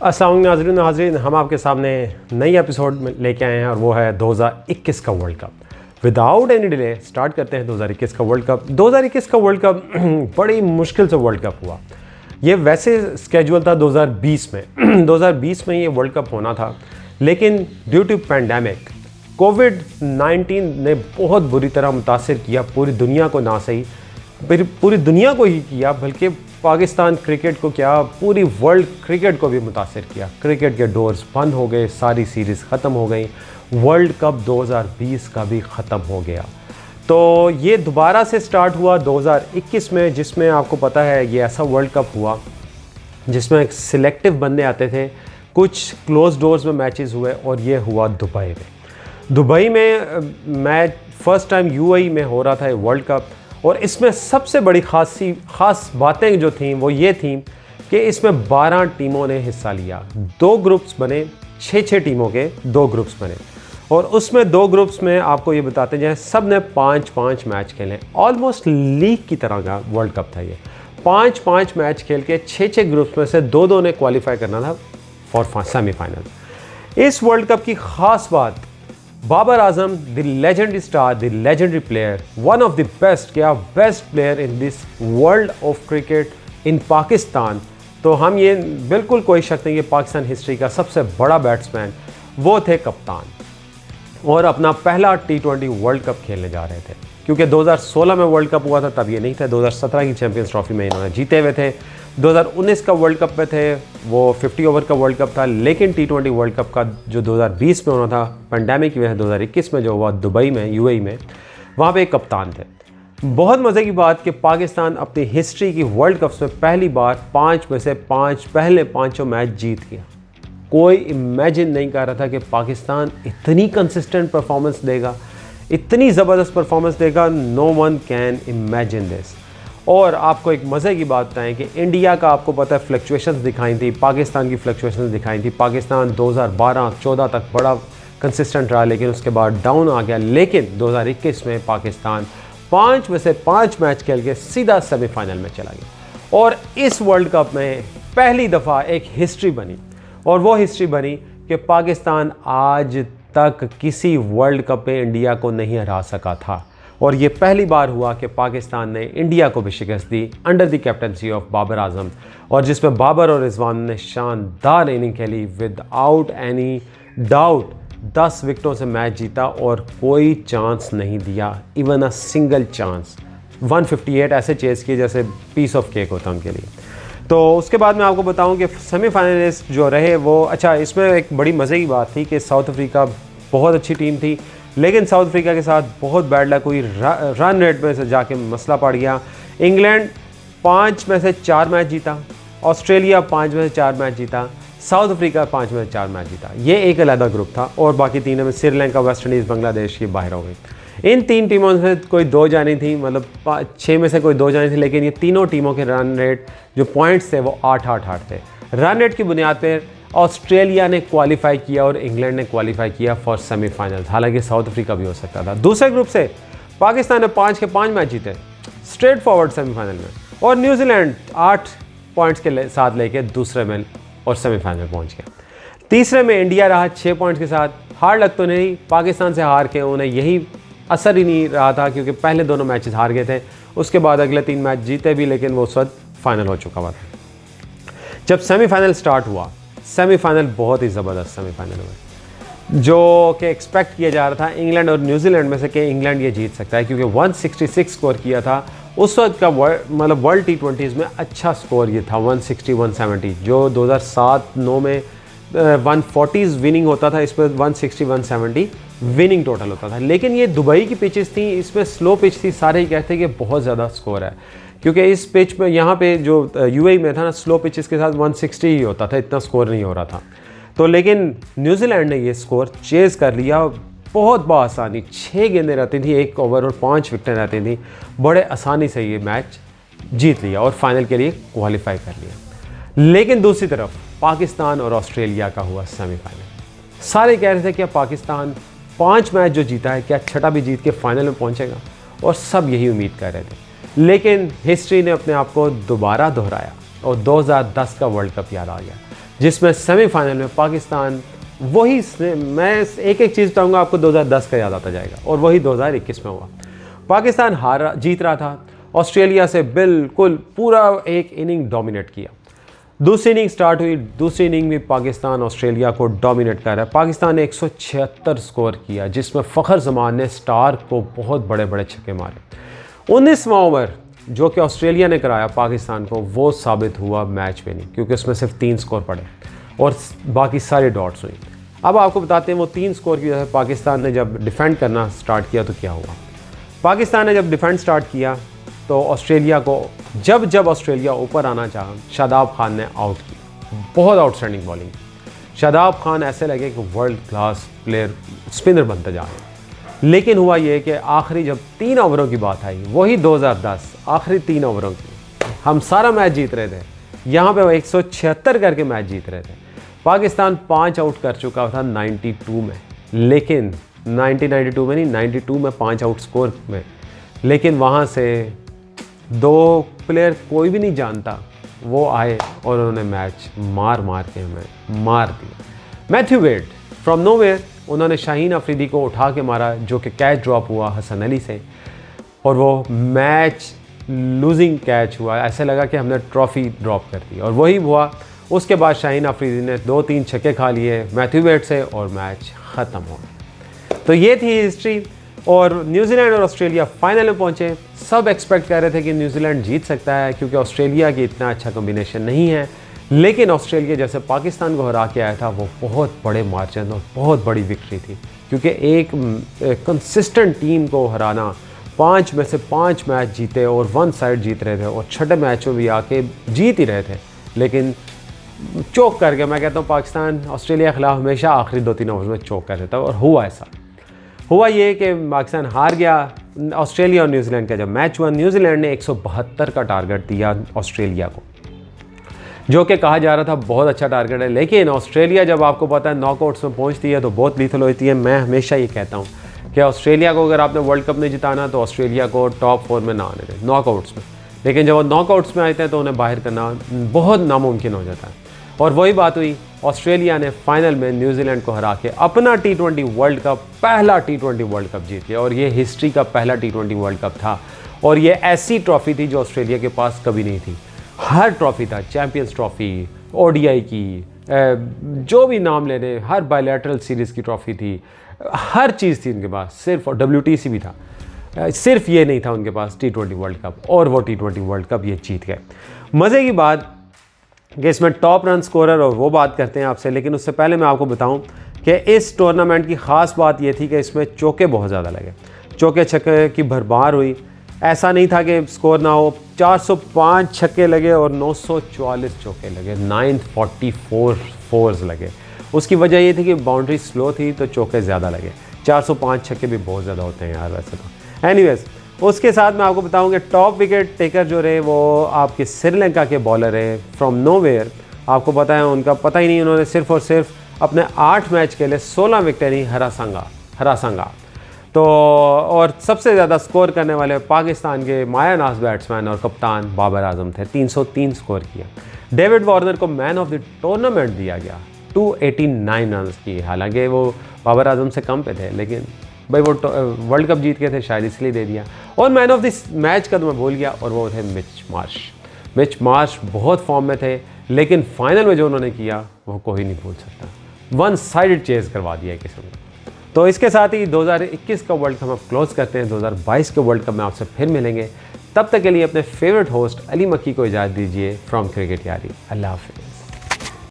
अस्सलाम वालेकुम नाज़रीन, हम आपके सामने नई एपिसोड में लेके आए हैं और वो है 2021 का world cup. Without any delay start करते हैं 2021 का वर्ल्ड कप। 2021 का वर्ल्ड कप बड़ी मुश्किल से वर्ल्ड कप हुआ। ये वैसे स्केड्यूल था 2020 में 2020 में ये वर्ल्ड कप होना था, लेकिन ड्यू टू पैंडेमिक कोविड-19 ने बहुत बुरी तरह मुतासिर किया पूरी दुनिया को, ना सही पूरी दुनिया को ही किया, बल्कि पाकिस्तान क्रिकेट को क्या पूरी वर्ल्ड क्रिकेट को भी मुतासिर किया। क्रिकेट के डोर्स बंद हो गए, सारी सीरीज़ ख़त्म हो गई, वर्ल्ड कप 2020 का भी ख़त्म हो गया। तो ये दोबारा से स्टार्ट हुआ 2021 में, जिसमें आपको पता है ये ऐसा वर्ल्ड कप हुआ जिसमें एक सिलेक्टिव बंदे आते थे, कुछ क्लोज डोर्स में मैचेस हुए और ये हुआ दुबई में। दुबई में मैच फर्स्ट टाइम यूएई में हो रहा था ये वर्ल्ड कप, और इसमें सबसे बड़ी ख़ास बातें जो थी वो ये थी कि इसमें 12 टीमों ने हिस्सा लिया। 2 ग्रुप्स बने, 6 टीमों के 2 ग्रुप्स बने, और उसमें 2 ग्रुप्स में आपको ये बताते जाएं सब ने 5-5 मैच खेले। ऑलमोस्ट लीग की तरह का वर्ल्ड कप था ये। 5-5 मैच खेल के 6 ग्रुप्स में से 2 ने क्वालिफाई करना था फॉर सेमीफाइनल। इस वर्ल्ड कप की ख़ास बात, Babar Azam, the legendary star, the legendary player, one of the best player in this world of cricket in Pakistan. तो हम ये बिल्कुल कोई शक नहीं कि पाकिस्तान हिस्ट्री का सबसे बड़ा बैट्समैन वो थे कप्तान, और अपना पहला T20 वर्ल्ड कप खेलने जा रहे थे। क्योंकि 2016 में वर्ल्ड कप हुआ था तब ये नहीं था, 2017 की चैंपियंस ट्रॉफी में इन्होंने जीते हुए थे। 2019 का वर्ल्ड कप में थे, वो 50 ओवर का वर्ल्ड कप था, लेकिन T20 वर्ल्ड कप का जो 2020 में होना था पैंडेमिक की वजह से 2021 में जो हुआ दुबई में, यूएई में, वहाँ पे एक कप्तान थे। बहुत मज़े की बात कि पाकिस्तान अपनी हिस्ट्री की वर्ल्ड कप्स में पहली बार 5 में से 5 पहले 5 मैच जीत गया। कोई इमेजिन नहीं कर रहा था कि पाकिस्तान इतनी कंसिस्टेंट परफॉर्मेंस देगा, इतनी ज़बरदस्त परफॉर्मेंस देगा। No one can imagine this. और आपको एक मज़े की बात बताएं कि इंडिया का आपको पता है फ्लक्चुएशंस दिखाई थी, पाकिस्तान की फ्लक्चुएशंस दिखाई थी। पाकिस्तान 2012-14 तक बड़ा कंसिस्टेंट रहा, लेकिन उसके बाद डाउन आ गया। लेकिन 2021 में पाकिस्तान 5 में से 5 मैच खेल के सीधा सेमीफाइनल में चला गया। और इस वर्ल्ड कप में पहली दफ़ा एक हिस्ट्री बनी, और वो हिस्ट्री बनी कि पाकिस्तान आज तक किसी वर्ल्ड कप में इंडिया को नहीं हरा सका था, और ये पहली बार हुआ कि पाकिस्तान ने इंडिया को भी शिकस्त दी under the captaincy of Babar Azam, और जिसमें बाबर और रिजवान ने शानदार इनिंग खेली विदाउट एनी डाउट। 10 विकेटों से मैच जीता और कोई चांस नहीं दिया, इवन अ सिंगल चांस। 158 ऐसे चेस किए जैसे पीस ऑफ केक होता उनके लिए। तो उसके बाद मैं आपको बताऊं कि सेमीफाइनलिस्ट जो रहे वो, अच्छा इसमें एक बड़ी मज़े की बात थी कि साउथ अफ्रीका बहुत अच्छी टीम थी, लेकिन साउथ अफ्रीका के साथ बहुत बैड लक हुई। रन रेट में से जाके मसला पड़ गया। इंग्लैंड 5 में से 4 मैच जीता, ऑस्ट्रेलिया 5 में से 4 मैच जीता, साउथ अफ्रीका 5 में से 4 मैच जीता। ये एक अलग ग्रुप था, और बाकी 3 में श्रीलंका, वेस्ट इंडीज़, बांग्लादेश ये बाहर हो गई। इन 3 टीमों से कोई 2 जानी थी, मतलब 6 में से कोई 2 जानी थी, लेकिन ये तीनों टीमों के रन रेट जो पॉइंट्स थे वो 8-8-8 थे। रन रेट की बुनियाद पर ऑस्ट्रेलिया ने क्वालिफाई किया और इंग्लैंड ने क्वालिफाई किया फॉर सेमीफाइनल, हालांकि साउथ अफ्रीका भी हो सकता था। दूसरे ग्रुप से पाकिस्तान ने 5 के 5 मैच जीते स्ट्रेट फॉरवर्ड सेमीफाइनल में, और न्यूजीलैंड 8 पॉइंट्स के साथ लेके दूसरे में और सेमीफाइनल पहुंच गया। तीसरे में इंडिया रहा 6 पॉइंट्स के साथ। हार लग तो नहीं, पाकिस्तान से हार के उन्हें यही असर ही नहीं रहा था, क्योंकि पहले दोनों मैचेस हार गए थे, उसके बाद अगले 3 मैच जीते भी, लेकिन वो उस वक्त फाइनल हो चुका हुआ था। जब सेमीफाइनल स्टार्ट हुआ, सेमीफाइनल बहुत ही ज़बरदस्त सेमीफाइनल हुआ, जो कि एक्सपेक्ट किया जा रहा था इंग्लैंड और न्यूजीलैंड में से कि इंग्लैंड ये जीत सकता है, क्योंकि 166 स्कोर किया था उस वक्त का मतलब वर्ल्ड T20s में अच्छा स्कोर ये था 160-170, जो 2007-9 में 140s विनिंग होता था, इस पर 160-170 विनिंग टोटल होता था। लेकिन ये दुबई की पिचेस थी, इसमें स्लो पिच थी, सारे ही कहते कि बहुत ज़्यादा स्कोर है, क्योंकि इस पिच में यहाँ पे जो यूएई में था ना, स्लो पिचेस के साथ 160 ही होता था, इतना स्कोर नहीं हो रहा था। तो लेकिन न्यूजीलैंड ने ये स्कोर चेज़ कर लिया बहुत बआसानी। 6 गेंदें रहती थी 1 ओवर और 5 विकेटें रहती थी, बड़े आसानी से ये मैच जीत लिया और फाइनल के लिए क्वालिफाई कर लिया। लेकिन दूसरी तरफ पाकिस्तान और ऑस्ट्रेलिया का हुआ सेमीफाइनल। सारे कह रहे थे कि पाकिस्तान 5 मैच जो जीता है क्या 6ठा भी जीत के फाइनल में पहुंचेगा, और सब यही उम्मीद कर रहे थे। लेकिन हिस्ट्री ने अपने आप को दोबारा दोहराया और 2010 का वर्ल्ड कप याद आ गया, जिसमें सेमीफाइनल में पाकिस्तान वही, मैं एक चीज़ बताऊंगा आपको, 2010 का याद आता जाएगा और वही 2021 में हुआ। पाकिस्तान जीत रहा था ऑस्ट्रेलिया से, बिल्कुल पूरा एक इनिंग डोमिनेट किया। दूसरी इनिंग स्टार्ट हुई, दूसरी इनिंग में पाकिस्तान ऑस्ट्रेलिया को डोमिनेट कर रहा है। पाकिस्तान ने 176 स्कोर किया, जिसमें फ़खर जमान ने स्टार्क को बहुत बड़े बड़े छक्के मारे। 19वां ओवर जो कि ऑस्ट्रेलिया ने कराया पाकिस्तान को, वो साबित हुआ मैच विनिंग, क्योंकि उसमें सिर्फ 3 स्कोर पड़े और बाकी सारे डॉट्स हुई। अब आपको बताते हैं वो 3 स्कोर की वजह से पाकिस्तान ने जब डिफेंड करना स्टार्ट किया तो क्या हुआ। पाकिस्तान ने जब डिफेंड स्टार्ट किया तो ऑस्ट्रेलिया को जब ऑस्ट्रेलिया ऊपर आना चाहा, शादाब खान ने आउट किया। बहुत आउटस्टैंडिंग बॉलिंग। शादाब खान ऐसे लगे कि वर्ल्ड क्लास प्लेयर, स्पिनर बनते जा रहे हैं। लेकिन हुआ ये कि आखिरी जब 3 ओवरों की बात आई, वही 2010 आखिरी 3 ओवरों की, हम सारा मैच जीत रहे थे, यहाँ पे वो 176 करके मैच जीत रहे थे। पाकिस्तान 5 आउट कर चुका था 92 में, लेकिन 92 में नहीं, 92 में 5 आउट स्कोर में, लेकिन वहाँ से 2 प्लेयर कोई भी नहीं जानता, वो आए और उन्होंने मैच मार के हमें मार दिया। मैथ्यू वेड फ्रॉम नोवेयर, उन्होंने शाहीन अफरीदी को उठा के मारा, जो कि कैच ड्रॉप हुआ हसन अली से, और वो मैच लूजिंग कैच हुआ। ऐसे लगा कि हमने ट्रॉफ़ी ड्रॉप कर दी, और वही हुआ। उसके बाद शाहीन अफरीदी ने 2-3 छक्के खा लिए मैथ्यू वेड से और मैच ख़त्म हो गया। तो ये थी हिस्ट्री। और न्यूजीलैंड और ऑस्ट्रेलिया फाइनल में पहुंचे। सब एक्सपेक्ट कर रहे थे कि न्यूजीलैंड जीत सकता है, क्योंकि ऑस्ट्रेलिया की इतना अच्छा कॉम्बिनेशन नहीं है। लेकिन ऑस्ट्रेलिया जैसे पाकिस्तान को हरा के आया था, वो बहुत बड़े मार्जिन और बहुत बड़ी विक्ट्री थी, क्योंकि एक कंसिस्टेंट टीम को हराना, 5 में से 5 मैच जीते और 1 साइड जीत रहे थे, और छठे मैच में भी आके जीत ही रहे थे, लेकिन चोक करके, मैं कहता हूँ पाकिस्तान ऑस्ट्रेलिया के खिलाफ हमेशा आखिरी 2-3 ओवर में चोक कर देता है। और हुआ ऐसा, हुआ ये कि पाकिस्तान हार गया। ऑस्ट्रेलिया और न्यूजीलैंड का जब मैच हुआ, न्यूजीलैंड ने 172 का टारगेट दिया ऑस्ट्रेलिया को, जो कि कहा जा रहा था बहुत अच्छा टारगेट है। लेकिन ऑस्ट्रेलिया, जब आपको पता है नॉकआउट्स में पहुंचती है तो बहुत लीथल होती है। मैं हमेशा ये कहता हूँ कि ऑस्ट्रेलिया को अगर आपने वर्ल्ड कप नहीं जिताना तो ऑस्ट्रेलिया को टॉप 4 में ना आने दें, नॉकआउट्स में। लेकिन जब वो नॉकआउट्स में आते हैं तो उन्हें बाहर करना बहुत नामुमकिन हो जाता है। और वही बात हुई, ऑस्ट्रेलिया ने फाइनल में न्यूजीलैंड को हरा के अपना T20 वर्ल्ड कप, पहला T20 वर्ल्ड कप जीत लिया। और ये हिस्ट्री का पहला T20 वर्ल्ड कप था, और ये ऐसी ट्रॉफ़ी थी जो ऑस्ट्रेलिया के पास कभी नहीं थी। हर ट्रॉफ़ी था, चैम्पियंस ट्रॉफ़ी, ODI की, जो भी नाम ले लें, हर बायलैटरल सीरीज़ की ट्रॉफ़ी थी, हर चीज़ थी उनके पास। सिर्फ WTC भी था, सिर्फ ये नहीं था उनके पास T20 वर्ल्ड कप, और वो T20 वर्ल्ड कप ये जीत गए। मज़े की बात कि इसमें टॉप रन स्कोरर और वो बात करते हैं आपसे, लेकिन उससे पहले मैं आपको बताऊं कि इस टूर्नामेंट की ख़ास बात ये थी कि इसमें चौके बहुत ज़्यादा लगे, चौके छक्के की भरमार हुई। ऐसा नहीं था कि स्कोर ना हो, 405 छक्के लगे और 944 चौके लगे, 944 फोर्स लगे। उसकी वजह ये थी कि बाउंड्री स्लो थी तो चौके ज़्यादा लगे। 405 छक्के भी बहुत ज़्यादा होते हैं यार वैसे तो। एनीवेज, उसके साथ मैं आपको बताऊं कि टॉप विकेट टेकर जो रहे वो आपके श्रीलंका के बॉलर है फ्रॉम नोवेयर। आपको पता है उनका पता ही नहीं, उन्होंने सिर्फ और सिर्फ अपने 8 मैच के लिए 16 विकेट नहीं हरासंगा। तो और सबसे ज़्यादा स्कोर करने वाले पाकिस्तान के मायानाज बैट्समैन और कप्तान बाबर आजम थे, 303 स्कोर किया। डेविड वार्नर को मैन ऑफ द टूर्नामेंट दिया गया, 289 रन की। हालांकि वो बाबर आजम से कम पे थे, लेकिन भाई वो वर्ल्ड कप जीत गए थे शायद इसलिए दे दिया। और मैन ऑफ दिस मैच का तो मैं भूल गया, और वो थे मिच मार्श बहुत फॉर्म में थे, लेकिन फाइनल में जो उन्होंने किया वो कोई नहीं भूल सकता। 1 साइडेड चेज करवा दिया किसी ने। तो इसके साथ ही 2021 का वर्ल्ड कप हम क्लोज करते हैं। 2022 के वर्ल्ड कप में आपसे फिर मिलेंगे। तब तक के लिए अपने फेवरेट होस्ट अली मक्की को इजाज़त दीजिए फ्रॉम क्रिकेट यारी। अल्लाह हाफ़िज़।